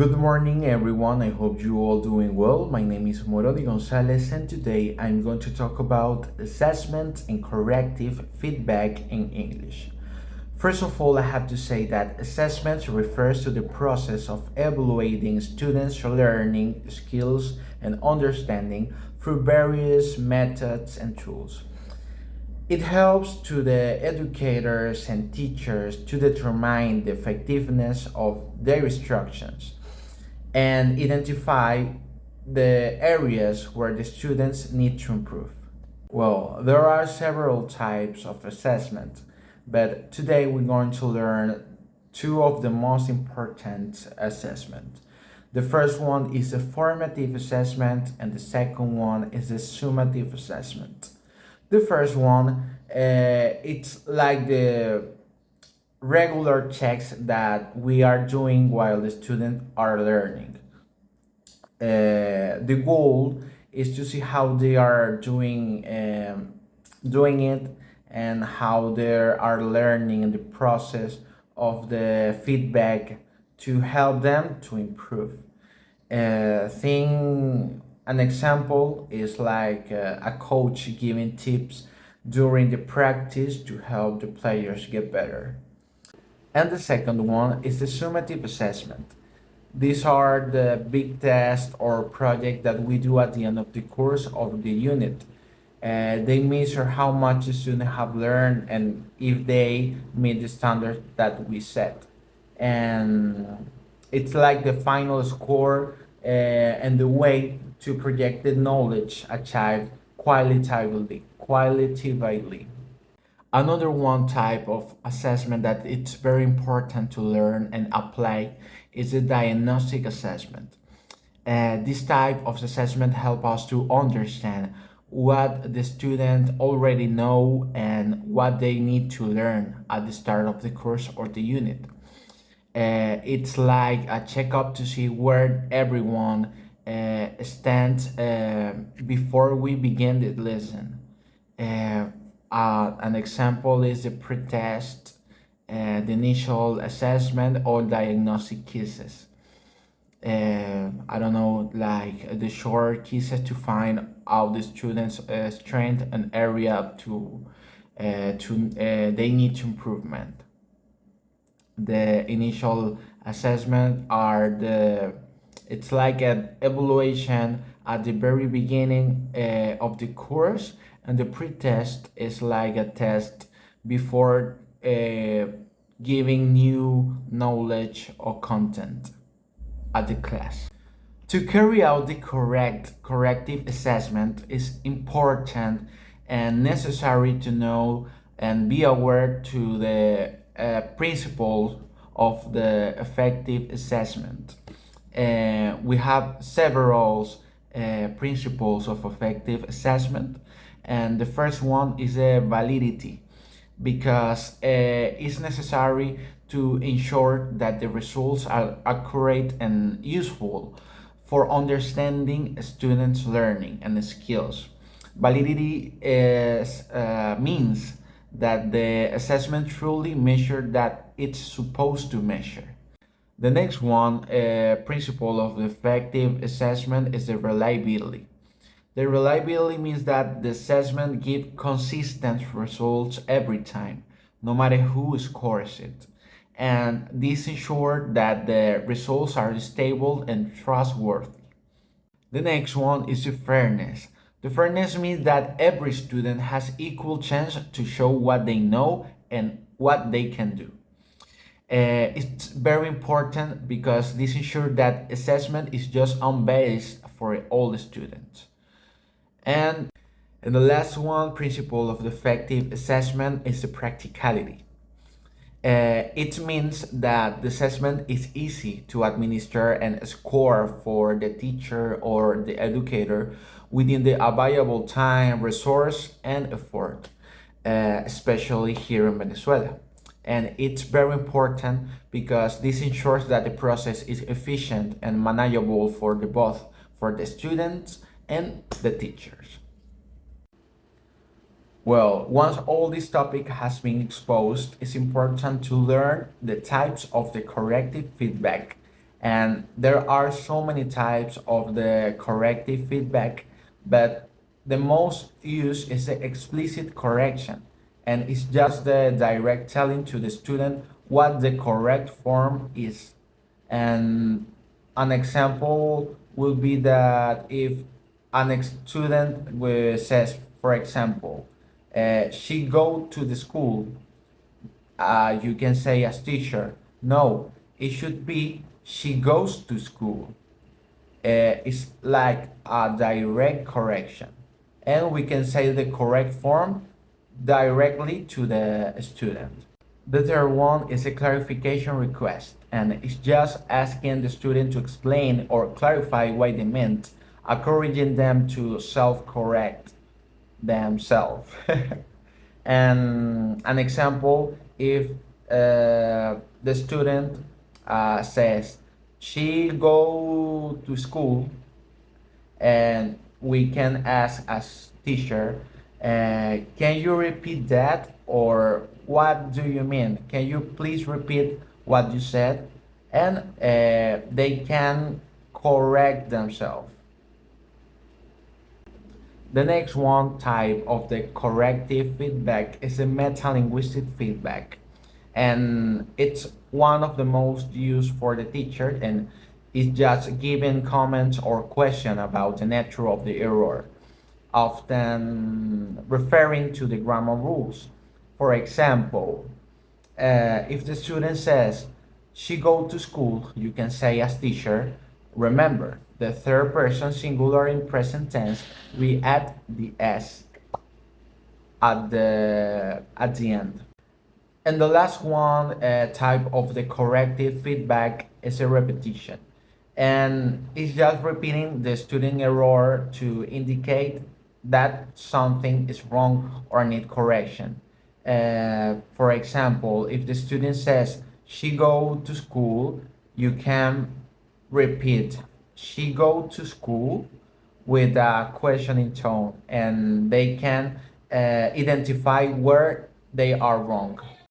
Good morning, everyone. I hope you all doing well. My name is Moroni Gonzalez, and today I'm going to talk about assessment and corrective feedback in English. First of all, I have to say that assessment refers to the process of evaluating students' learning skills and understanding through various methods and tools. It helps to the educators and teachers to determine the effectiveness of their instructions and identify the areas where the students need to improve. Well, there are several types of assessment, but today we're going to learn two of the most important assessment. The first one is the formative assessment, and the second one is the summative assessment. The first one, it's like the regular checks that we are doing while the students are learning. The goal is to see how they are doing it and how they are learning in the process of the feedback to help them to improve. An example is like a coach giving tips during the practice to help the players get better. And the second one is the summative assessment. These are the big tests or project that we do at the end of the course of the unit. They measure how much the students have learned and if they meet the standards that we set. And it's like the final score and the way to project the knowledge achieved qualitatively. Another one type of assessment that it's very important to learn and apply is the diagnostic assessment. This type of assessment help us to understand what the student already know and what they need to learn at the start of the course or the unit. It's like a checkup to see where everyone stands before we begin the lesson. An example is the pretest, the initial assessment or diagnostic quizzes. I don't know, like the short quizzes to find out the students' strength and area to they need to improvement. The initial assessment are the it's like an evaluation at the very beginning of the course, and the pre-test is like a test before giving new knowledge or content at the class. To carry out the corrective assessment is important and necessary to know and be aware to the principles of the effective assessment. We have several principles of effective assessment, and the first one is validity, because it's necessary to ensure that the results are accurate and useful for understanding students' learning and skills. Validity means that the assessment truly measures that it's supposed to measure. The next one principle of the effective assessment is the reliability. The reliability means that the assessment gives consistent results every time, no matter who scores it. And this ensures that the results are stable and trustworthy. The next one is the fairness. The fairness means that every student has equal chance to show what they know and what they can do. It's very important because this ensures that assessment is just unbiased for all the students. And the last one principle of the effective assessment is the practicality. It means that the assessment is easy to administer and score for the teacher or the educator within the available time, resource, and effort, especially here in Venezuela. And it's very important because this ensures that the process is efficient and manageable for both for the students and the teachers. Well, once all this topic has been exposed, it's important to learn the types of the corrective feedback And there are so many types of the corrective feedback, but the most used is the explicit correction, and it's just the direct telling to the student what the correct form is. And an example will be that if student says, for example, she go to the school, you can say as teacher, no, it should be she goes to school. It's like a direct correction. And we can say the correct form directly to the student. The third one is a clarification request, and it's just asking the student to explain or clarify what they meant, encouraging them to self correct themselves. And an example, if the student says she go to school, and we can ask as teacher, can you repeat that, or what do you mean, can you please repeat what you said, and they can correct themselves. The next one type of the corrective feedback is the meta-linguistic feedback. And it's one of the most used for the teacher, and it's just giving comments or question about the nature of the error, often referring to the grammar rules. For example, if the student says she go to school, you can say as teacher, remember the third person singular in present tense, we add the s at the end. And the last one type of the corrective feedback is a repetition. And it's just repeating the student error to indicate that something is wrong or need correction. For example, if the student says she go to school, you can repeat she go to school with a questioning tone, and they can identify where they are wrong.